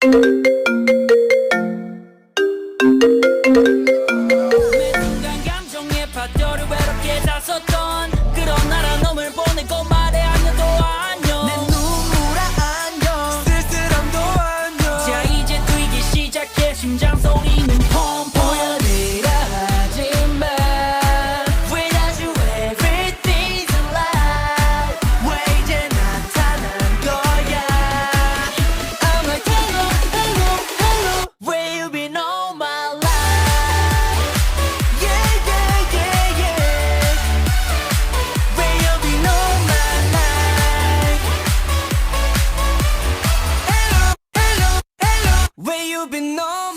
매 순간 감정의 파도를 외롭게 zas었던 그런 나란 놈을 보내고 말해 안녕도 안녕. 내 눈물아 안녕 쓸쓸함도 안녕. 자 이제 뛰기 시작해 심장 소리는 펑펑. 보여드려 하지마. Without you everything's alive. 왜 이제 나타난 거야. I'm like hello hello hello where you been all my life. Yeah yeah yeah yeah. Where you been all my life. Hello hello hello. Where you been all